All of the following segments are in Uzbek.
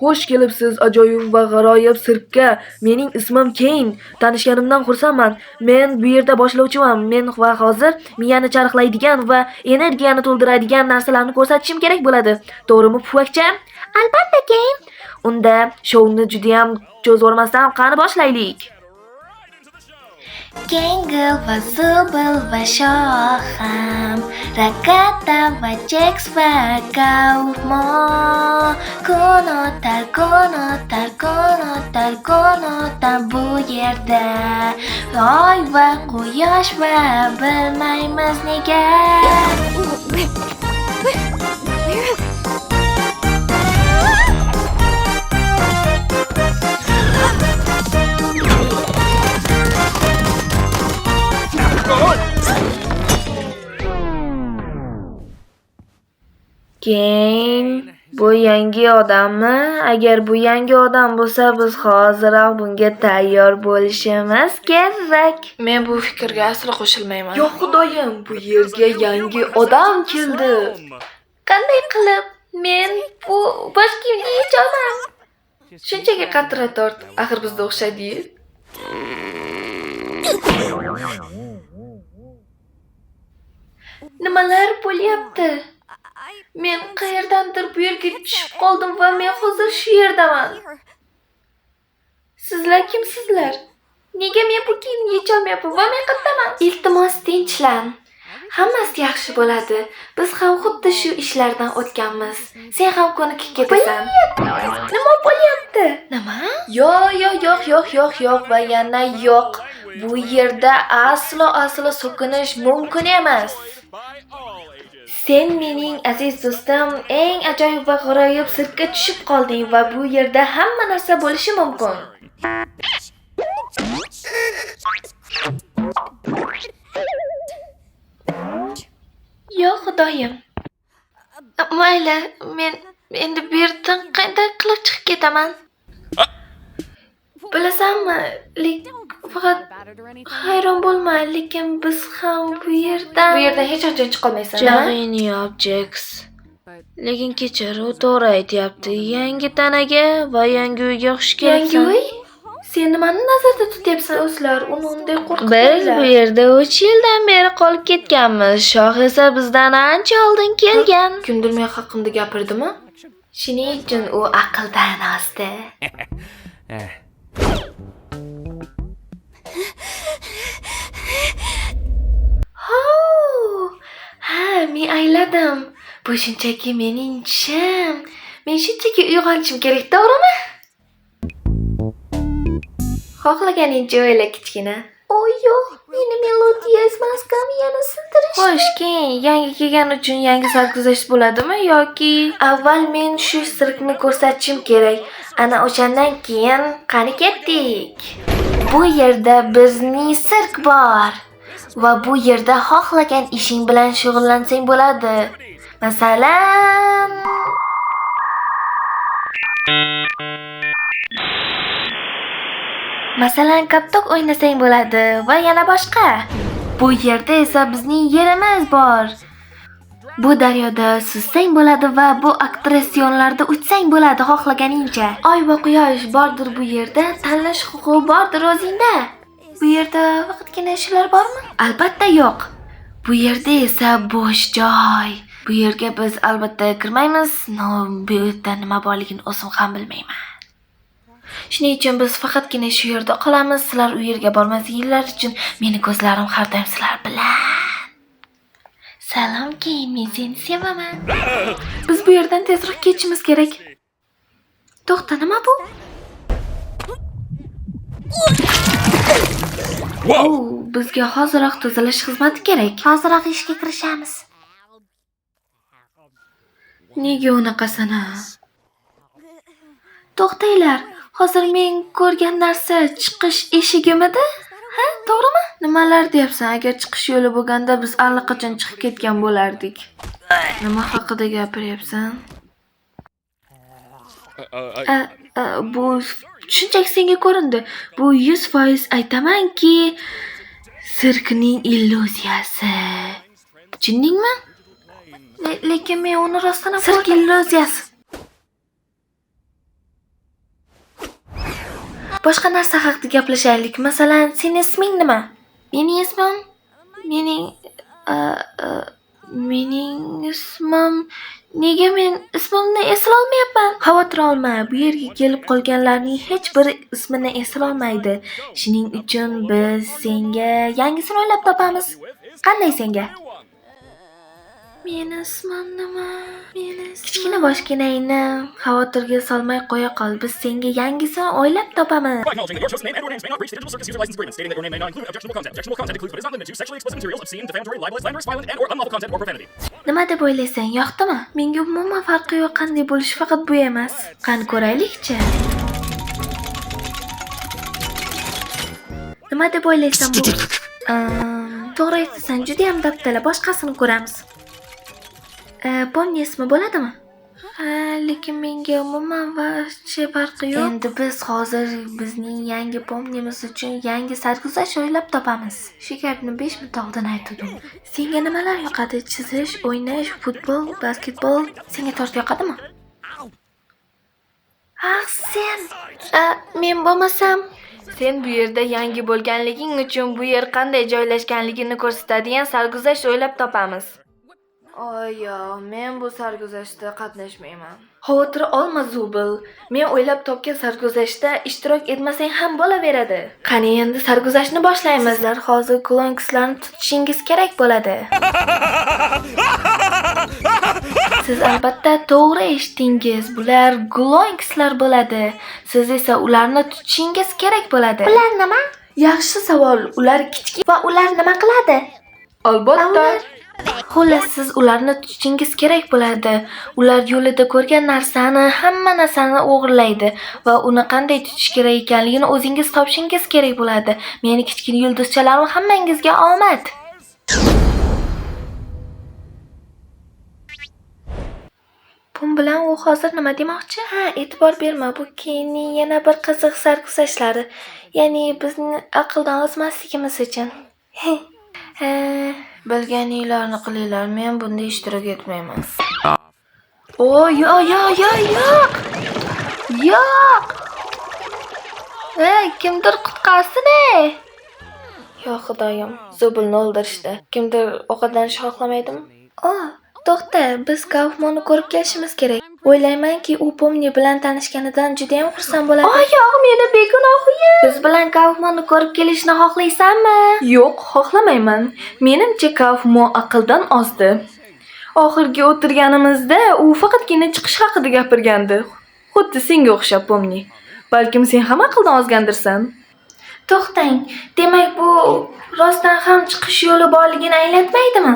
Xush kelibsiz ajoyib va g'aroyib sirkka. Mening ismim Keyn. Tanishganimdan xursandman. Men bu yerda boshlovchiman. Men va hozir miyani charxlaydigan va energiyani to'ldiradigan narsalarni ko'rsatishim kerak bo'ladi. To'g'rimi, pufakcha? Albatta, Keyn. Unda shouni juda ham cho'zvormasdan qani boshlaylik. Kengil va Zubul va Shoham, Ragata va Jax va Gaumo. Ko'notar bu yerda. Oy va quyosh va bilmaymiz nega. Keyn, bu yangi odammi? Agar bu yangi odam bo'lsa, biz hoziroq bunga tayyor bo'lishimiz kerak. Men bu fikrga aslo qo'shilmayman. Yo'q xudoyim, bu yerga yangi odam keldi. Qanday qilib? Men bu bosh kiyimni yechaman. Shunchaki qatra tort, axir bizga o'xshaydi. Nimalar bo'lyapti? Men qayerdandir bu yerga tushib qoldim va men hozir shu yerdaman. Sizlar kimsizlar? Nega men bu kiyimni yecholmayapman va men qayerdaman? Iltimos tinchlan. Hammasi yaxshi bo'ladi. Biz ham xuddi shu ishlardan o'tganmiz. Sen ham ko'nikib ketasan. Nima bo'lyapti? Nima? Yo'q va yana yo'q. Bu yerda aslo so'kinish mumkin emas. Sen mening aziz do'stim, eng ajoyib va g'aroyib sirkka tushib qolding va bu yerda hamma narsa bo'lishi mumkin. Yo'q xudoyim. Mayli, men endi bu yerdan qanday qilib chiqib ketaman? Bilasanmi, faqat hayron bo'lma, lekin biz ham bu yerdan hech qachon chiqolmaysan. Jag'ingni yop, Jax. Lekin kechir, u to'g'ri aytyapti. Yangi tanaga va yangi uyga xush kelibsan. Yangi uy? Sen nimani nazarda tutyapsan o'zlar? Uni unday qo'rqitib Biz bu yerda 3 yildan beri qolib ketganmiz. Shoh esa bizdan ancha oldin kelgan. Kimdir men haqimda gapirdimi? Shuning uchun u aqldan ozdi. Men angladim. Bu shunchaki mening tushim. Men shunchaki uyg'onishim kerak, to'g'rimi? Xohlaganingcha o'yla kichkina. Yo'q, meni melodiya maskam yana sindirish. Xo'sh, keyin yangi kelgan uchun yangi sarguzasht bo'ladimi yoki avval men shu sirkni ko'rsatishim kerak. Ana o'shandan keyin qani ketdik. Bu yerda bizning sirk bor. Va bu yerda xohlagan ishing bilan shug'ullansang bo'ladi. Masalan, kaptok o'ynasang bo'ladi va yana boshqa. Bu yerda esa bizning yerimiz bor. Bu daryoda suzsang bo'ladi va bu attraksionlarda uçsang bo'ladi xohlaganingcha. Oy va quyosh bordir bu yerda, tanlash huquqi bordir o'zingda. Bu yerda faqatgina shular bormi? Albatta yo'q. Bu yerda esa bo'sh joy. Bu yerga biz albatta kirmaymiz. Bu yerda nima borligini o'zim ham bilmayman. Shuning uchun biz faqatgina shu yerda qolamiz. Sizlar u yerga bormasinglar uchun meni ko'zlarim har doim sizlar bilan. Salom Keyn, men seni sevaman. Biz bu yerdan tezroq ketishimiz kerak. To'xta, nima bu? Bizga hoziroq tozalash xizmati kerak. Hoziroq ishga kirishamiz. nega unaqasini? To'xtanglar. Hozir men ko'rgan narsa chiqish eshigimidi? Ha, to'g'rimi? Nimalar deyapsan? Agar chiqish yo'li bo'lganda biz allaqachon chiqib ketgan bo'lardik. Nima haqida gapiryapsan? Bu shunchaki senga ko'rindi. Bu 100% aytamanki, sirkning illyuziyasi. Tushundingmi? Lekin men uni rostdan ham Sirk illyuziyasi. Boshqa narsa haqida gaplashaylik. Masalan, sening isming nima? Mening ismim mening ismim nega men ismimni eslolmayapman? Xavotir olma, bu yerga kelib qolganlarning hech biri ismini eslolmaydi. Shuning uchun biz senga yangisini o'ylab topamiz. Qanday senga? Meni ismim nima? Kichkina boshginangni xavotirga solmay qo'ya qol. Biz senga yangisini o'ylab topamiz. By acknowledging that your host's name and/or names may not breach Digital Circus user license agreement, stating that your name may not include objectionable content. Objectionable content includes but is not limited to sexually explicit materials, obscene, defamatory, libelous, slanderous, violent, and/or unlawful content or profanity. Nima deb o'ylaysan? Yoqdimi? Menga umuman farqi yo'q, qanday bo'lishi faqat bu emas. Qani ko'raylik-chi. Nima deb o'ylaysan bu? To'g'ri aytsan, juda ham dabdala. Boshqasini ko'ramiz. Pomni ismi bo'ladimi? Lekin menga umuman vaqti farqi yo'q. Endi biz hozir bizning yangi pomnimiz uchun yangi sarguzasht o'ylab topamiz. Shu gapni 5 minutdan aytdim. Senga nimalar yoqadi? Chizish, o'ynash, futbol, basketbol. Senga tort yoqadimi? Sen. Men bo'lmasam, sen bu yerda yangi bo'lganliging uchun bu yer qanday joylashganligini ko'rsatadigan sarguzasht o'ylab topamiz. Oyo, men bu sarguzashtda qatnashmayman. Xavotir olma Zubul. Men o'ylab topgan sarguzashtda ishtirok etmasang ham bo'laveradi. Qani endi sarguzashtni boshlaymiz. Sizlar hozir glonkslarni tutishingiz kerak bo'ladi. Siz albatta to'g'ri eshitdingiz. Bular glonkslar bo'ladi. Siz esa ularni tutishingiz kerak bo'ladi. Ular nima? Yaxshi savol. Ular kichik va ular nima qiladi? Albatta. Xullas, siz ularni tutishingiz kerak bo'ladi. Ular yo'lida ko'rgan narsani, hamma narsani o'g'irlaydi va uni qanday tutish kerak ekanligini o'zingiz topishingiz kerak bo'ladi. Meni kichkina yulduzchalarim, hammangizga omad. Pum bilan u hozir nima demoqchi? E'tibor berma, bu keyinning yana bir qiziq sarguzashtlari. Ya'ni bizni aqldan ozmasligimiz uchun. Bilganinglarni qilinglar, men bunda ishtirok etmayman. Yo'q. Kimdir qutqarsin. Yo xudoyim, Zubulni o'ldirishdi. Kimdir ovqatlanishni xohlamaydimi? To'xta, biz Kaufmanni ko'rib kelishimiz kerak. O'ylaymanki, u Pomni bilan tanishganidan juda ham xursand bo'ladi. Yo'q, meni begunohim. Biz bilan Kaufmanni ko'rib kelishni xohlaysanmi? Yo'q, xohlamayman. Menimcha Kaufman aqldan ozdi. Oxirgi o'tirganimizda u faqatgina chiqish haqida gapirgandi. Xuddi senga o'xshab, Pomni. Balkim sen ham aqldan ozgandirsan. To'xtang, demak bu rostdan ham chiqish yo'li borligini anglatmaydimi?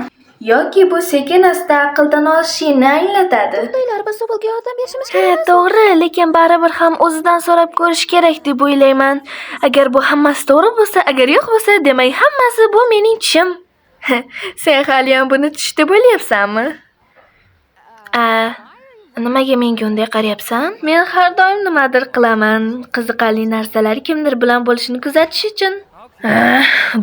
Yoki bu sekin-asta aqldan ozishini anglatadi. Bunday biz Zubulga yordam berishimiz kerak. To'g'ri, lekin baribir ham o'zidan so'rab ko'rish kerak deb o'ylayman. Agar bu hammasi to'g'ri bo'lsa, agar yo'q bo'lsa, demak hammasi bu mening tushim. Sen hali ham buni tush deb o'ylayapsanmi? Nimaga menga unday qarayapsan? Men har doim nimadir qilaman. Qiziqarli narsalar kimdir bilan bo'lishini kuzatish uchun.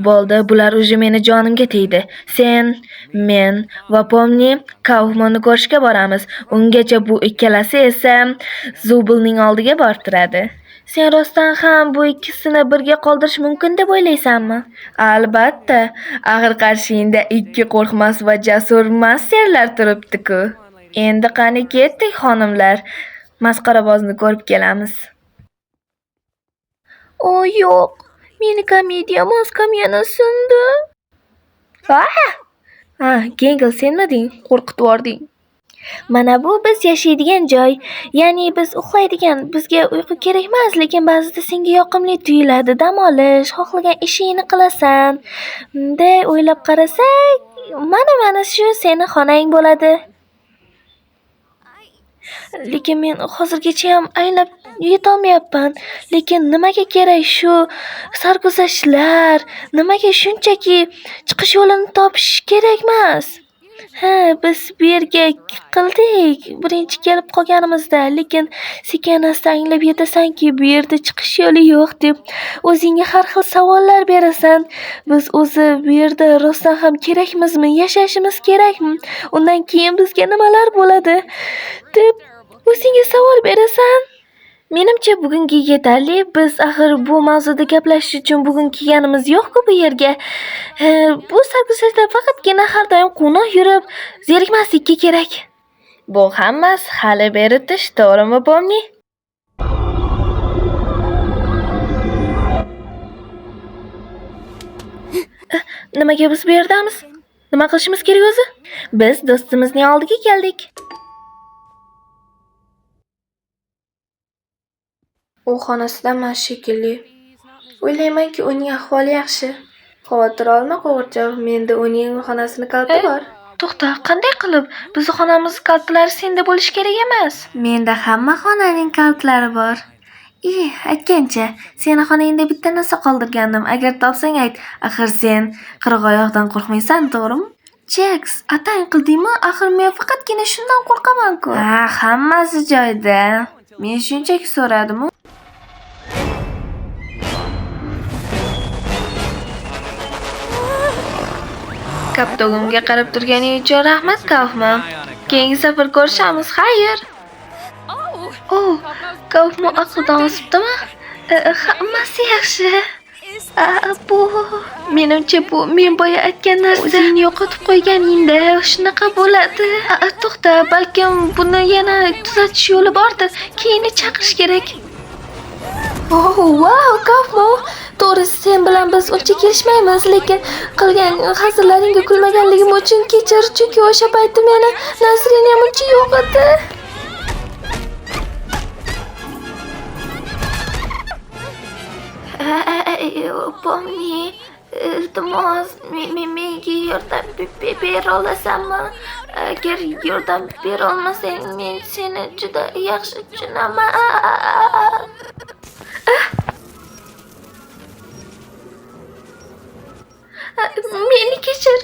Bo'ldi, bular уже meni jonimga tegdi. Sen, men va Pomni Kaufmanni ko'rishga boramiz. Ungacha bu ikkalasi esa Zubulning oldiga borib turadi. Sen rostdan ham bu ikkisini birga qoldirish mumkin deb o'ylaysanmi? Albatta, axir qarshingda ikki qo'rqmas va jasur masterlar turibdi-ku. Endi qani ketdik, xonimlar. Masqarabozni ko'rib kelamiz. Yo'q. Meni komediya maskam yana sindi. Gengel, senmiding? Qo'rqitib yording. Mana bu biz yashaydigan joy. Ya'ni biz uxlaydigan, bizga uyqu kerak emas, lekin ba'zida senga yoqimli tuyuladi. Dam olish, xohlagan ishingni qilasan. Bunday o'ylab qarasak, mana shu seni xonang bo'ladi. Lekin men hozirgacha ham anglab yetolmayapman. Lekin nimaga kerak shu sarguzashtlar? Nimaga shunchaki chiqish yo'lini topish kerak emas? Biz bu yerga qildik birinchi kelib qolganimizda, lekin sekin-asta anglab yetasanki bu yerda chiqish yo'li yo'q deb o'zingga har xil savollar berasan. Biz o'zi bu yerda rostdan ham kerakmizmi? Yashashimiz kerakmi? Undan keyin bizga nimalar bo'ladi deb o'zingga savol berasan. Menimcha bugungi yetarli. Biz axir bu mavzuda gaplashish uchun bugun kelganimiz yo'q-ku bu yerga. Bu sarguzashtda faqatgina har doim quvnoq yurib, zerikmaslikka kerak. Bu hammasi hali beritish, to'g'rimi, Pomni? Nimaga biz bu yerdamiz? Nima qilishimiz kerak o'zi? Biz do'stimizning oldiga keldik. U xonasida emas shekilli. O'ylaymanki, uning ahvoli yaxshi. Xavotir olma, qo'g'irchoq. Menda uning xonasini kaliti bor. To'xta, qanday qilib? Bizni xonamiz kaltlari senda bo'lishi kerak emas. Menda hamma xonaning kaltlari bor. Aytgancha, seni xonangda bitta narsa qoldirgandim. Agar topsang ayt. Axir sen qirg'oyoqdan qo'rqmaysan, to'g'rimi? Jax, atang qildingmi? Axir men faqatgina shundan qo'rqaman-ku. Hammasi joyida. Men shunchaki so'radim-ku. Kaptogimga qarab turganing uchun rahmat, Kaufman. Keyingi safar ko'rishamiz. Xayr. Kaufman aqldan ozibdimi? Hammasi yaxshi. Menimcha bu men boya aytgan narsa. O'zingni yo'qotib qo'yganingda shunaqa bo'ladi. To'xta, balkim buni yana tuzatish yo'li bordir. Keyinni chaqirish kerak. Wow, Kaufman. To'g'risi sen bilan biz uncha kelishmaymiz, lekin qilgan hazillaringga kulmaganligim uchun kechir, chunki o'sha payti meni nasriyam uncha yo'q edi. Pomni, iltimos, menga yordam bera olasanmi? Agar yordam bera olmasang, men seni juda yaxshi tushunaman. Meni kechir.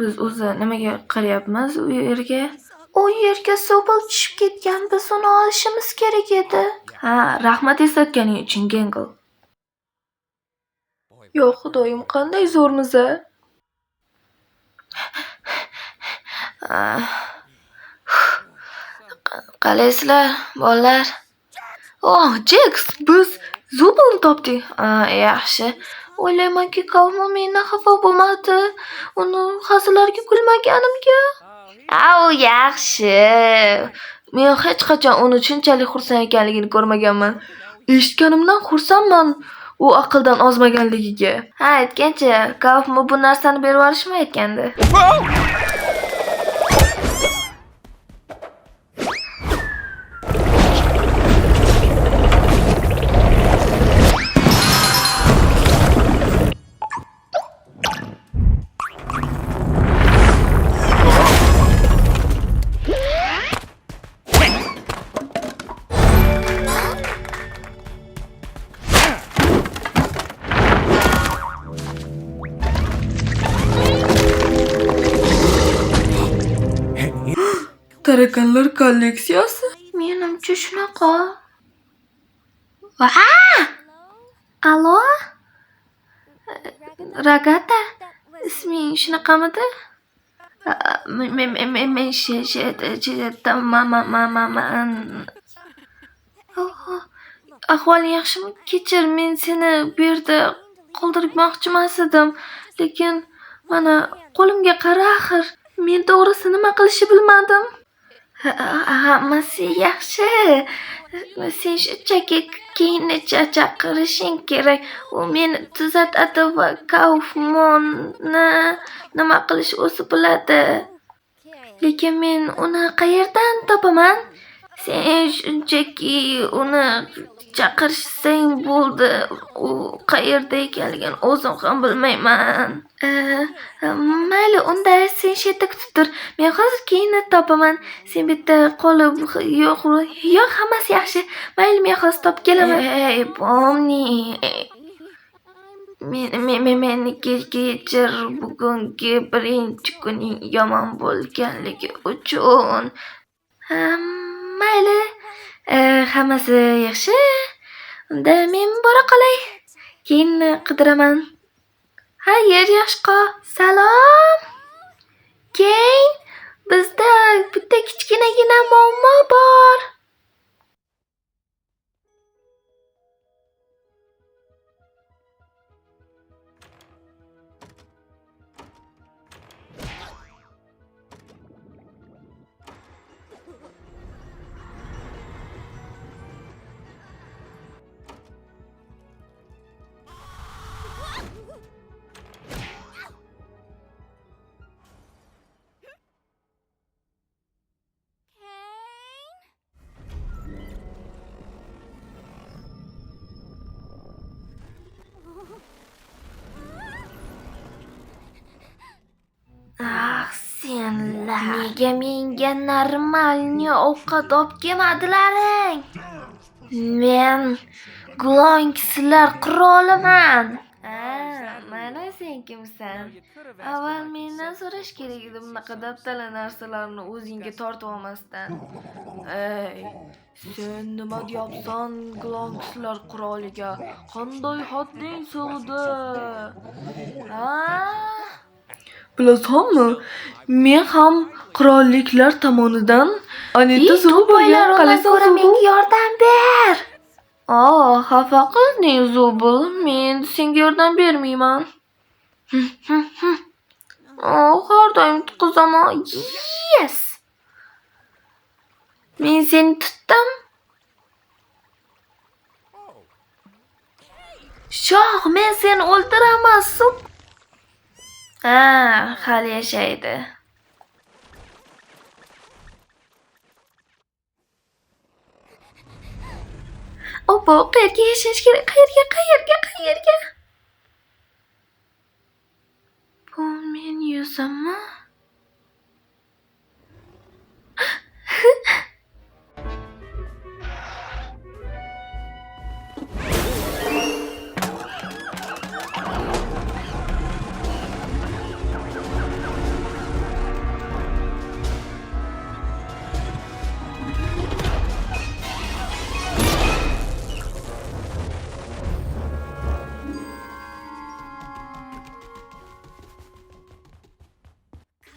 Biz o'zi nimaga qarayapmiz u yerga? U yerga Sobol tushib ketgan. Biz uni olishimiz kerak edi. Rahmat eslatganing uchun, Gengle. Yo'q, xudoyim, qanday zo'rmiz a? Qalaysizlar, bolalar? Jax, biz Zobolni topdik. Yaxshi. O'ylaymanki, Kaufman mendan xafa bo'lmadi. Uni hazillarga kulmaganimga. Yaxshi. Men hech qachon uni shunchalik xursand ekanligini ko'rmaganman. Eshitganimdan xursandman u aqldan ozmaganligiga. Aytgancha, Kaufman bu narsani berib olishmi aytgandi? Tarakanlar kolleksiyasi? Menimcha shunaqa. Allo? Ragata, isming shunaqamidi? Men ahvoling yaxshimi? Kechir, men seni bu yerda qoldirmoqchimas edim, lekin mana qo'limga qara axir. Men to'g'risi nima qilishni bilmadim. Hammasi yaxshi. Sen shunchaki keyinni chaqirishing kerak. U meni tuzatadi va Kaufmanni nima qilish o'zi biladi. Lekin men uni qayerdan topaman? Sen shunchaki uni chaqirishsang bo'ldi. U qayerda ekanligini o'zim ham bilmayman. Mayli, unda sen shu yerda kutib tur. Men hozir keyin topaman. Sen bu yerda qolib, yo'q, hammasi yaxshi. Mayli, men hozir topib kelaman. Ey, pomni. Meni kechir, bugungi birinchi kuning yomon bo'lganligi uchun. Mayli, hammasi yaxshi. Unda men bora qolay. Keyin qidiraman. Xayr, Yoshqo. Salom. Keyin bizda bitta kichkinagina muammo bor. Senlar nega menga normalni ovqat olib kelmadilaring? Men Glonkslar qiroliman. Mana sen kimsan? Avval mendan so'rash kerak edi bunaqa dabdala narsalarni o'zingga tortib olmasdan. Ey, sen nima deyapsan Glonkslar qiroliga? Qanday hadding sig'di? Bilasanmi? Men ham qirolliklar tomonidan Anita Zubulga qalasam menga yordam ber. Xafa qilding Zubul. Men senga yordam bermayman. Har doim tutqizaman. Yes. Men seni tutdim. Shoh, men seni o'ldiraman. Hali yashaydi. Opo, qayerga yashash kerak? Qayerga? Bu men yuzaman.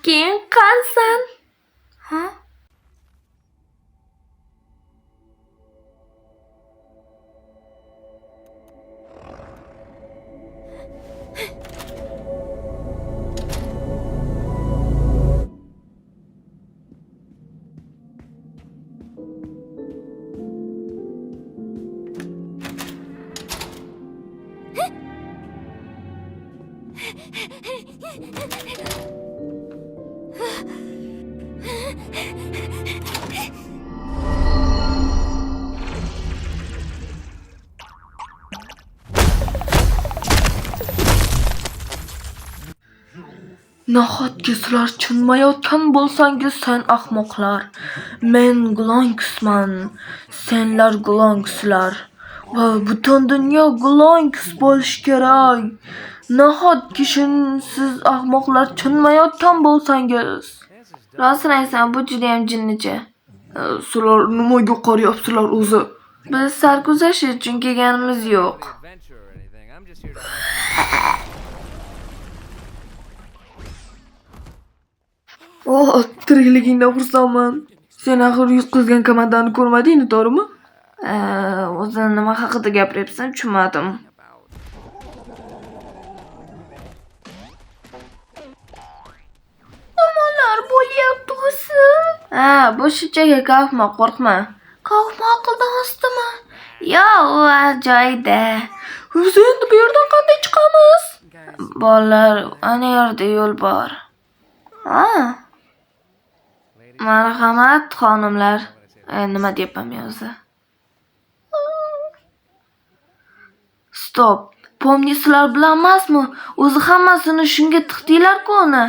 Keyin qansan? Nahotki sizlar tushunmayotgan bo'lsangiz, sen ahmoqlar. Men Glonksman, senlar Glonkslar. Va butun dunyo Glonks bo'lish kerak. Nahotki siz ahmoqlar tushunmayotgan bo'lsangiz. Rostini aytsam, bu juda ham jinnicha. Sizlar nimaga qarayapsizlar o'zi? Biz sarguzasht uchun kelganimiz yo'q. Tirikligingdan xursandman. Sen axir yutqizgan komandani ko'rmadingmi, to'g'rimi? O'zi nima haqida gapiryapsan, tushunmadim. Nimalar bo'lyapti o'zi? Bu shunchaki kavfma, qo'rqma. Kavfma aqldan ostimi? Yo'q, u joyda. O'zi endi bu yerdan qanday chiqamiz? Bolalar, ana yerda yo'l bor. Marhamat, xonimlar. Nima deyapman men o'zi? Stop. Pomni sizlar bilan emasmi? O'zi hammasini shunga tiqdinglar-ku uni.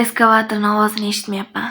Eskavatorning ovozini eshitmayapman.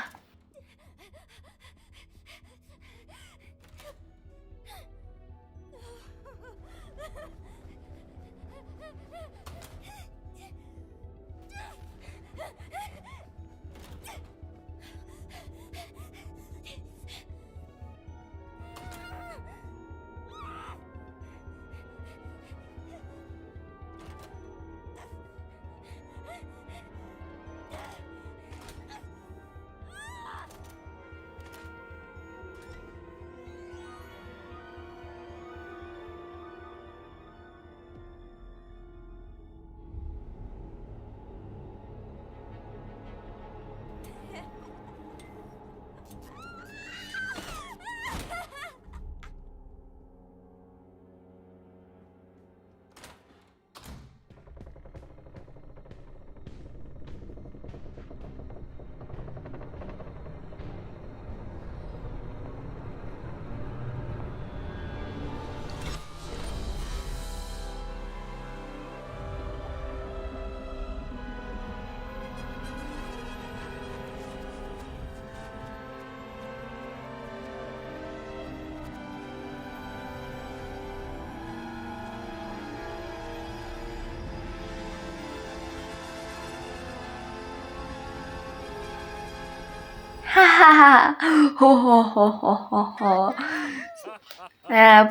Ho ho ho ho ho ho.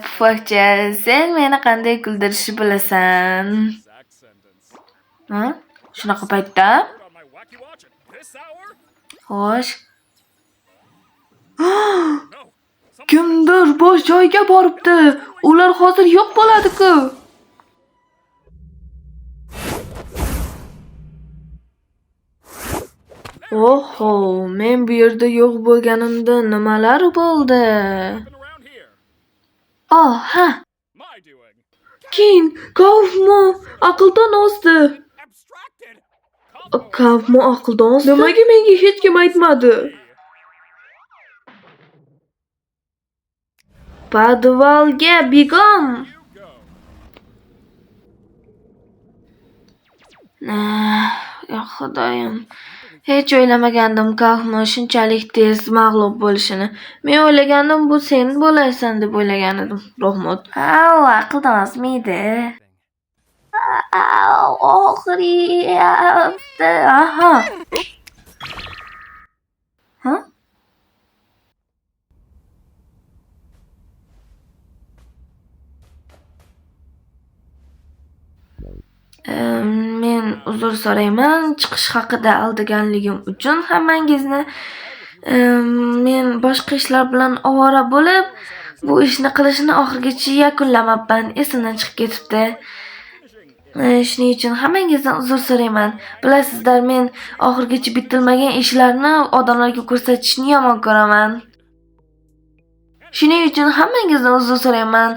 Pufakcha, sen meni qanday kuldirishni bilasan? Ha? Shunaqa paytda? On my wacky watch at this hour? Xo'sh. No. Kimdir bosh joyiga boribdi. Ular hozir yo'q bo'ladi-ku. Oho, men bu yerda yo'q bo'lganimda nimalar bo'ldi? Been around here. Oh, ha. My doing. Keyin Kaufmo aqldan ozdi. Abstracted. Kaufmo aqldan ozdi. Nimaga menga hech kim aytmadi? Podvalga begom. Ya xudoyim. Hech o'ylamagandim Kaufmo shunchalik tez mag'lub bo'lishini. Men o'ylagandim bu sen bo'laysan deb o'ylagan edim. Rahmat. U aqldan ozmaydi. Og'riyapti. Aha. Ha? Men uzr so'rayman chiqish haqida aldaganligim uchun hammangizni. Men boshqa ishlar bilan ovora bo'lib, bu ishni qilishni oxirigacha yakunlamabman. Esimdan chiqib ketibdi. Shuning uchun hammangizdan uzr so'rayman. Bilasizlar, men oxirigacha bitilmagan ishlarni odamlarga ko'rsatishni yomon ko'raman. Shuning uchun hammangizdan uzr so'rayman.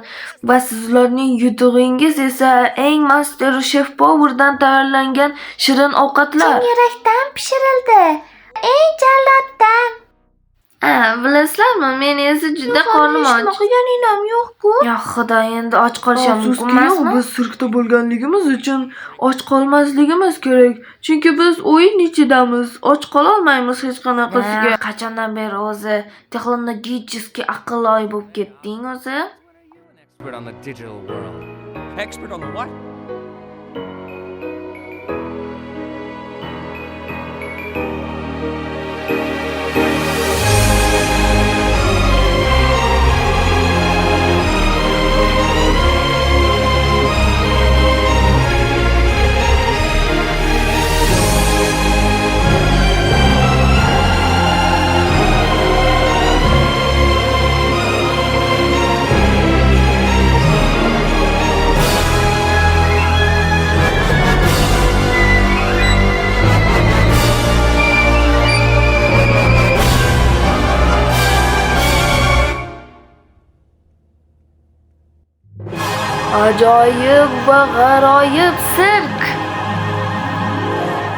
Va sizlarning yutug'ingiz esa eng Master Chef Power'dan tayyorlangan shirin ovqatlar. Yurakdan pishirildi. Ey jalloddan. Bilasizlarmi, men esa juda qornim och. Qilganinam yo'q-ku. Ya xudo, endi och qolishim mumkin emasmi? Biz sirkda bo'lganligimiz uchun och qolmasligimiz kerak. Chunki biz o'yin ichidamiz. Och qola olmaymiz hech qanaqasiga. Qachondan beri o'zi texnologически aqlloy bo'lib ketding o'zi? Expert on the digital world. Expert on the what? Ajoyib va g'aroyib sirk.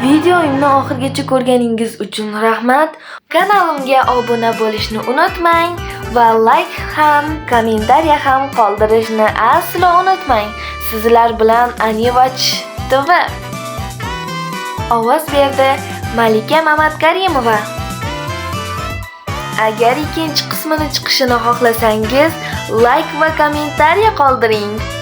Videoimni oxirigacha ko'rganingiz uchun rahmat. Kanalimga obuna bo'lishni unutmang va like ham, kommentariya ham qoldirishni aslo unutmang. Sizlar bilan Anivoch TV. Ovoz berdi Malika Mamatkarimova. Agar ikkinchi qismini chiqishini xohlasangiz, like va kommentariya qoldiring.